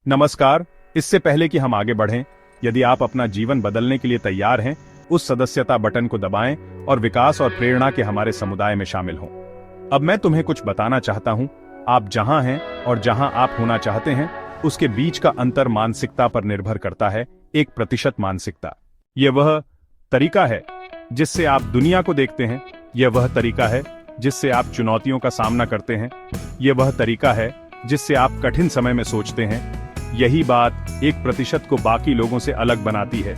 नमस्कार। इससे पहले कि हम आगे बढ़ें, यदि आप अपना जीवन बदलने के लिए तैयार हैं, उस सदस्यता बटन को दबाएं और विकास और प्रेरणा के हमारे समुदाय में शामिल हों। अब मैं तुम्हें कुछ बताना चाहता हूं। आप जहां हैं और जहां आप होना चाहते हैं, उसके बीच का अंतर मानसिकता पर निर्भर करता है। 1% मानसिकता, यह वह तरीका है जिससे आप दुनिया को देखते हैं। यह वह तरीका है जिससे आप चुनौतियों का सामना करते हैं। यह वह तरीका है जिससे आप कठिन समय में सोचते हैं। यही बात 1% को बाकी लोगों से अलग बनाती है।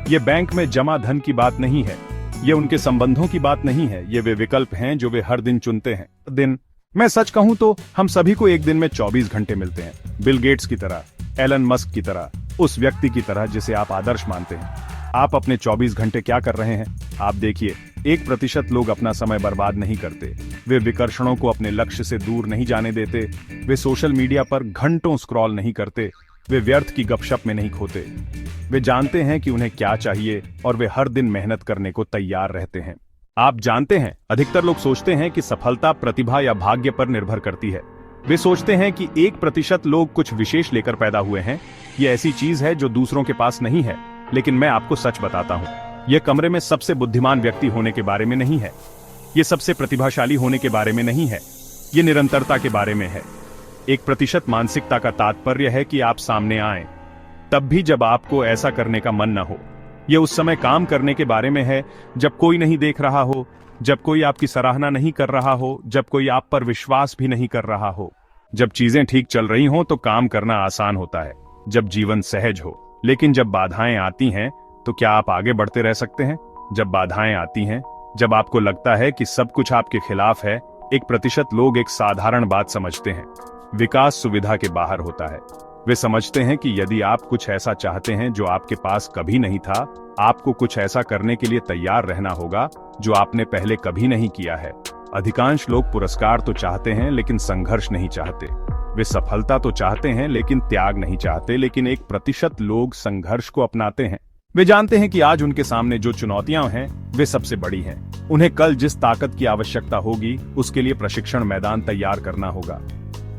ये बैंक में जमा धन की बात नहीं है, ये उनके संबंधों की बात नहीं है, ये वे विकल्प हैं जो वे हर दिन चुनते हैं। मैं सच कहूं तो हम सभी को एक दिन में 24 घंटे मिलते हैं। बिल गेट्स की तरह, एलन मस्क की तरह, उस व्यक्ति की तरह जिसे आप आदर्श मानते हैं। आप अपने 24 घंटे क्या कर रहे हैं? आप देखिए, 1% लोग अपना समय बर्बाद नहीं करते। वे विकर्षणों को अपने लक्ष्य से दूर नहीं जाने देते। वे सोशल मीडिया पर घंटों स्क्रॉल नहीं करते। वे व्यर्थ की गपशप में नहीं खोते। वे जानते हैं कि उन्हें क्या चाहिए और वे हर दिन मेहनत करने को तैयार रहते हैं। आप जानते हैं, अधिकतर लोग सोचते हैं कि सफलता प्रतिभा या भाग्य पर निर्भर करती है। वे सोचते हैं कि 1% लोग कुछ विशेष लेकर पैदा हुए हैं। ये ऐसी चीज है जो दूसरों के पास नहीं है। लेकिन मैं आपको सच बताता हूं, यह कमरे में सबसे बुद्धिमान व्यक्ति होने के बारे में नहीं है। यह सबसे प्रतिभाशाली होने के बारे में नहीं है। यह निरंतरता के बारे में है। 1% मानसिकता का तात्पर्य है कि आप सामने आएं, तब भी जब आपको ऐसा करने का मन न हो। यह उस समय काम करने के बारे में है जब कोई नहीं देख रहा हो, जब कोई आपकी सराहना नहीं कर रहा हो, जब कोई आप पर विश्वास भी नहीं कर रहा हो। जब चीजें ठीक चल रही हों तो काम करना आसान होता है, जब जीवन सहज हो। लेकिन जब बाधाएं आती हैं तो क्या आप आगे बढ़ते रह सकते हैं? जब बाधाएं आती हैं, जब आपको लगता है कि सब कुछ आपके खिलाफ है, 1% लोग एक साधारण बात समझते हैं। विकास सुविधा के बाहर होता है। वे समझते हैं कि यदि आप कुछ ऐसा चाहते हैं जो आपके पास कभी नहीं था, आपको कुछ ऐसा करने के लिए तैयार रहना होगा जो आपने पहले कभी नहीं किया है। अधिकांश लोग पुरस्कार तो चाहते हैं लेकिन संघर्ष नहीं चाहते। वे सफलता तो चाहते हैं लेकिन त्याग नहीं चाहते। लेकिन 1% लोग संघर्ष को अपनाते हैं। वे जानते हैं कि आज उनके सामने जो चुनौतियां हैं वे सबसे बड़ी हैं। उन्हें कल जिस ताकत की आवश्यकता होगी उसके लिए प्रशिक्षण मैदान तैयार करना होगा।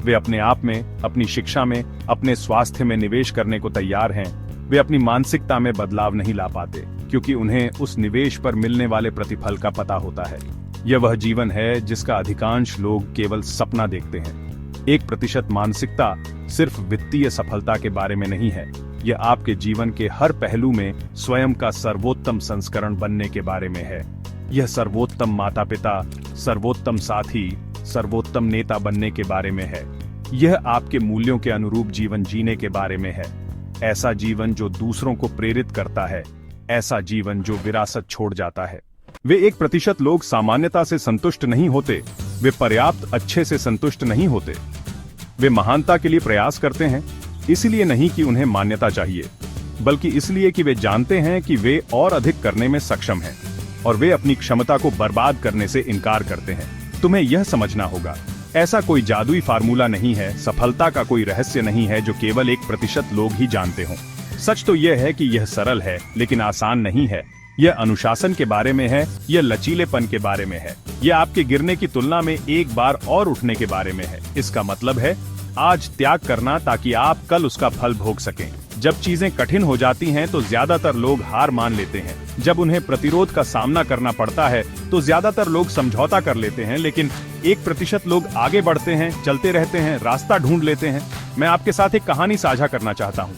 वे अपने आप में, अपनी शिक्षा में, अपने स्वास्थ्य में निवेश करने को तैयार हैं। वे अपनी मानसिकता में बदलाव नहीं ला पाते क्योंकि उन्हें उस निवेश पर मिलने वाले प्रतिफल का पता होता है। यह वह जीवन है जिसका अधिकांश लोग केवल सपना देखते हैं। 1% मानसिकता सिर्फ वित्तीय सफलता के बारे में नहीं है। यह आपके जीवन के हर पहलू में स्वयं का सर्वोत्तम संस्करण बनने के बारे में है। यह सर्वोत्तम माता पिता, सर्वोत्तम साथी, सर्वोत्तम नेता बनने के बारे में है। यह आपके मूल्यों के अनुरूप जीवन जीने के बारे में है। ऐसा जीवन जो दूसरों को प्रेरित करता है, ऐसा जीवन जो विरासत छोड़ जाता है। वे 1% लोग सामान्यता से संतुष्ट नहीं होते। वे पर्याप्त अच्छे से संतुष्ट नहीं होते। वे महानता के लिए प्रयास करते हैं, इसलिए नहीं कि उन्हें मान्यता चाहिए, बल्कि इसलिए कि वे जानते हैं कि वे और अधिक करने में सक्षम हैं और वे अपनी क्षमता को बर्बाद करने से इनकार करते हैं। तुम्हें यह समझना होगा, ऐसा कोई जादुई फार्मूला नहीं है, सफलता का कोई रहस्य नहीं है जो केवल 1% लोग ही जानते हों। सच तो यह है कि यह सरल है लेकिन आसान नहीं है। यह अनुशासन के बारे में है, यह लचीलेपन के बारे में है, यह आपके गिरने की तुलना में एक बार और उठने के बारे में है। इसका मतलब है आज त्याग करना ताकि आप कल उसका फल भोग सकें। जब चीजें कठिन हो जाती हैं तो ज्यादातर लोग हार मान लेते हैं। जब उन्हें प्रतिरोध का सामना करना पड़ता है तो ज्यादातर लोग समझौता कर लेते हैं। लेकिन 1% लोग आगे बढ़ते हैं, चलते रहते हैं, रास्ता ढूंढ लेते हैं। मैं आपके साथ एक कहानी साझा करना चाहता हूँ।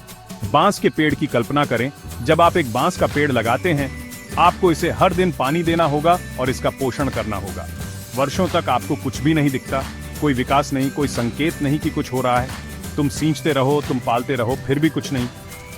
बांस के पेड़ की कल्पना करें। जब आप एक बांस का पेड़ लगाते हैं, आपको इसे हर दिन पानी देना होगा और इसका पोषण करना होगा। वर्षों तक आपको कुछ भी नहीं दिखता, कोई विकास नहीं, कोई संकेत नहीं कि कुछ हो रहा है। तुम सींचते रहो, तुम पालते रहो, फिर भी कुछ नहीं।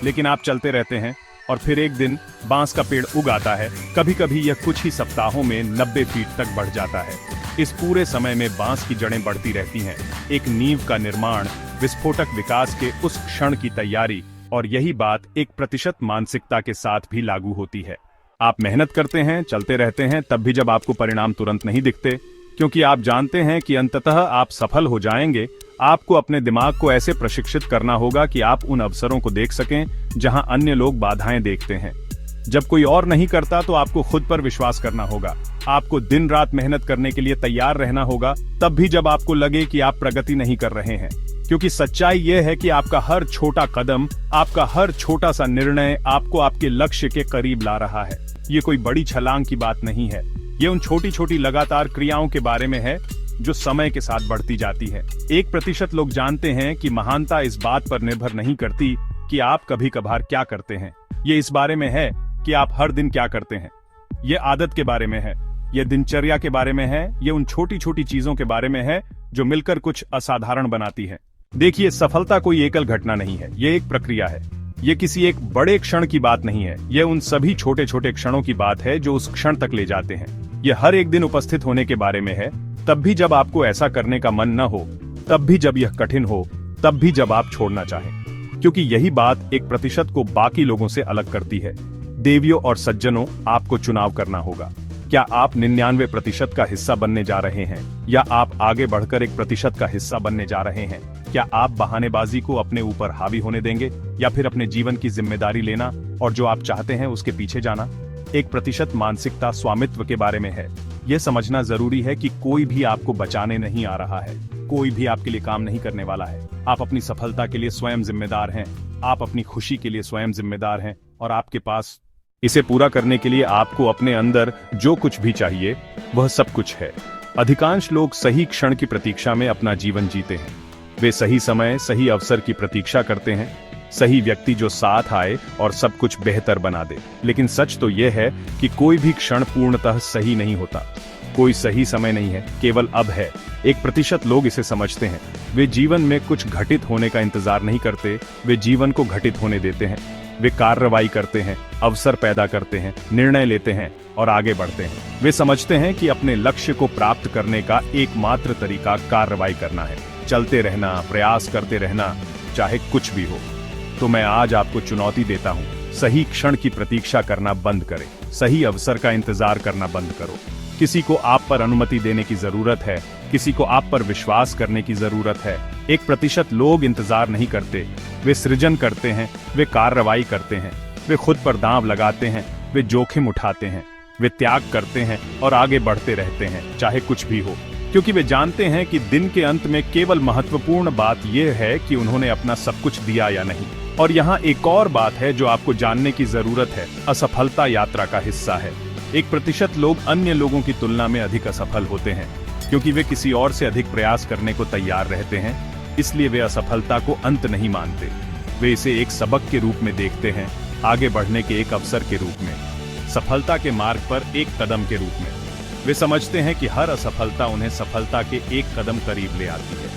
लेकिन आप चलते रहते हैं और फिर एक दिन बांस का पेड़ उग आता है। कभी कभी यह कुछ ही सप्ताहों में 90 फीट तक बढ़ जाता है। इस पूरे समय में बांस की जड़ें बढ़ती रहती हैं। एक नींव का निर्माण, विस्फोटक विकास के उस क्षण की तैयारी। और यही बात 1% मानसिकता के साथ भी लागू होती है। आप मेहनत करते हैं, चलते रहते हैं, तब भी जब आपको परिणाम तुरंत नहीं दिखते, क्योंकि आप जानते हैं कि अंततः आप सफल हो जाएंगे, आपको अपने दिमाग को ऐसे प्रशिक्षित करना होगा कि आप उन अवसरों को देख सकें जहां अन्य लोग बाधाएं देखते हैं। जब कोई और नहीं करता तो आपको खुद पर विश्वास करना होगा। आपको दिन रात मेहनत करने के लिए तैयार रहना होगा, तब भी जब आपको लगे कि आप प्रगति नहीं कर रहे हैं। क्योंकि सच्चाई यह है कि आपका हर छोटा कदम, आपका हर छोटा सा निर्णय आपको आपके लक्ष्य के करीब ला रहा है। ये कोई बड़ी छलांग की बात नहीं है, ये उन छोटी छोटी लगातार क्रियाओं के बारे में है जो समय के साथ बढ़ती जाती है। 1% लोग जानते हैं कि महानता इस बात पर निर्भर नहीं करती कि आप कभी कभार क्या करते हैं, ये इस बारे में है कि आप हर दिन क्या करते हैं। ये आदत के बारे में है, ये दिनचर्या के बारे में है, ये उन छोटी छोटी चीजों के बारे में है जो मिलकर कुछ असाधारण बनाती है। देखिए, सफलता कोई एकल घटना नहीं है, ये एक प्रक्रिया है। ये किसी एक बड़े क्षण की बात नहीं है, ये उन सभी छोटे छोटे क्षणों की बात है जो उस क्षण तक ले जाते हैं। ये हर एक दिन उपस्थित होने के बारे में है, तब भी जब आपको ऐसा करने का मन न हो, तब भी जब यह कठिन हो, तब भी जब आप छोड़ना चाहें। क्योंकि यही बात 1% को बाकी लोगों से अलग करती है। देवियों और सज्जनों, आपको चुनाव करना होगा। क्या आप 99% का हिस्सा बनने जा रहे हैं, या आप आगे बढ़कर 1% का हिस्सा बनने जा रहे हैं? क्या आप बहानेबाजी को अपने ऊपर हावी होने देंगे, या फिर अपने जीवन की जिम्मेदारी लेना और जो आप चाहते हैं उसके पीछे जाना? 1% मानसिकता स्वामित्व के बारे में है। यह समझना जरूरी है कि कोई भी आपको बचाने नहीं आ रहा है, कोई भी आपके लिए काम नहीं करने वाला है। आप अपनी सफलता के लिए स्वयं जिम्मेदार हैं, आप अपनी खुशी के लिए स्वयं जिम्मेदार हैं, और आपके पास इसे पूरा करने के लिए आपको अपने अंदर जो कुछ भी चाहिए वह सब कुछ है। अधिकांश लोग सही क्षण की प्रतीक्षा में अपना जीवन जीते हैं। वे सही समय, सही अवसर की प्रतीक्षा करते हैं, सही व्यक्ति जो साथ आए और सब कुछ बेहतर बना दे। लेकिन सच तो यह है कि कोई भी क्षण पूर्णतः सही नहीं होता। कोई सही समय नहीं है, केवल अब है। 1% लोग इसे समझते हैं। वे जीवन में कुछ घटित होने का इंतजार नहीं करते, वे जीवन को घटित होने देते हैं। वे कार्रवाई करते हैं, अवसर पैदा करते हैं, निर्णय लेते हैं और आगे बढ़ते हैं। वे समझते हैं कि अपने लक्ष्य को प्राप्त करने का एकमात्र तरीका कार्रवाई करना है, चलते रहना, प्रयास करते रहना, चाहे कुछ भी हो। तो मैं आज आपको चुनौती देता हूं, सही क्षण की प्रतीक्षा करना बंद करें, सही अवसर का इंतजार करना बंद करो। किसी को आप पर अनुमति देने की जरूरत है, किसी को आप पर विश्वास करने की जरूरत है। 1% लोग इंतजार नहीं करते, वे सृजन करते हैं, वे कार्रवाई करते हैं, वे खुद पर दांव लगाते हैं, वे जोखिम उठाते हैं, वे त्याग करते हैं और आगे बढ़ते रहते हैं, चाहे कुछ भी हो। क्योंकि वे जानते हैं कि दिन के अंत में केवल महत्वपूर्ण बात यह है कि उन्होंने अपना सब कुछ दिया या नहीं। और यहाँ एक और बात है जो आपको जानने की जरूरत है, असफलता यात्रा का हिस्सा है। 1% लोग अन्य लोगों की तुलना में अधिक असफल होते हैं, क्योंकि वे किसी और से अधिक प्रयास करने को तैयार रहते हैं। इसलिए वे असफलता को अंत नहीं मानते, वे इसे एक सबक के रूप में देखते हैं, आगे बढ़ने के एक अवसर के रूप में, सफलता के मार्ग पर एक कदम के रूप में। वे समझते हैं कि हर असफलता उन्हें सफलता के एक कदम करीब ले आती है।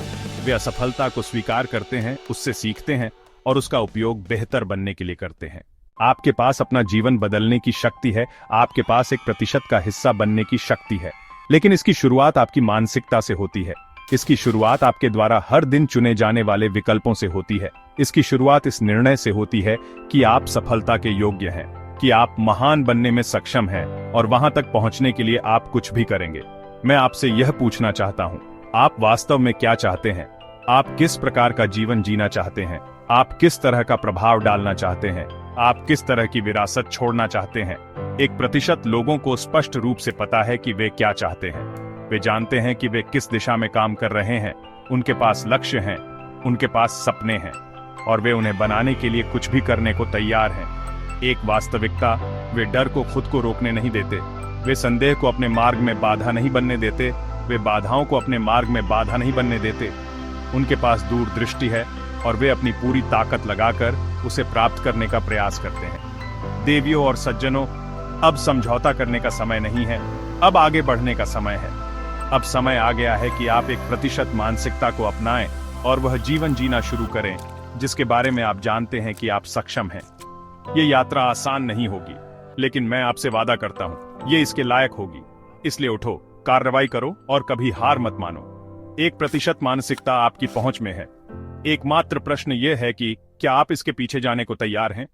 वे असफलता को स्वीकार करते हैं, उससे सीखते हैं और उसका उपयोग बेहतर बनने के लिए करते हैं। आपके पास अपना जीवन बदलने की शक्ति है, आपके पास 1% का हिस्सा बनने की शक्ति है। लेकिन इसकी शुरुआत आपकी मानसिकता से होती है। इसकी शुरुआत आपके द्वारा हर दिन चुने जाने वाले विकल्पों से होती है। इसकी शुरुआत इस निर्णय से होती है कि आप सफलता के योग्य हैं, कि आप महान बनने में सक्षम हैं, और वहां तक पहुंचने के लिए आप कुछ भी करेंगे। मैं आपसे यह पूछना चाहता हूं, आप वास्तव में क्या चाहते हैं? आप किस प्रकार का जीवन जीना चाहते हैं? आप किस तरह का प्रभाव डालना चाहते हैं? आप किस तरह की विरासत छोड़ना चाहते हैं? 1% लोगों को स्पष्ट रूप से पता है कि वे क्या चाहते हैं। वे जानते हैं कि वे किस दिशा में काम कर रहे हैं। उनके पास लक्ष्य हैं, उनके पास सपने हैं, और वे उन्हें बनाने के लिए कुछ भी करने को तैयार हैं। एक वास्तविकता, वे डर को खुद को रोकने नहीं देते, वे संदेह को अपने मार्ग में बाधा नहीं बनने देते, वे बाधाओं को अपने मार्ग में बाधा नहीं बनने देते। उनके पास दूरदृष्टि है और वे अपनी पूरी ताकत लगाकर उसे प्राप्त करने का प्रयास करते हैं। देवियों और सज्जनों, अब समझौता करने का समय नहीं है, अब आगे बढ़ने का समय है। अब समय आ गया है कि आप 1% मानसिकता को अपनाएं और वह जीवन जीना शुरू करें जिसके बारे में आप जानते हैं कि आप सक्षम हैं। ये यात्रा आसान नहीं होगी, लेकिन मैं आपसे वादा करता हूं, ये इसके लायक होगी। इसलिए उठो, कार्रवाई करो और कभी हार मत मानो। 1% मानसिकता आपकी पहुंच में है। एकमात्र प्रश्न यह है कि क्या आप इसके पीछे जाने को तैयार हैं?